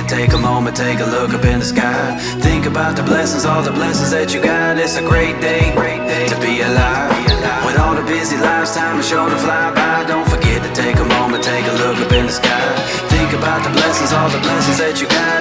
to take a moment, take a look up in the sky. Think about the blessings, all the blessings that you got. It's a great day to be alive. With all the busy lives, time is sure to fly by. Don't forget to take a moment, take a look up in the sky. Think about the blessings, all the blessings that you got.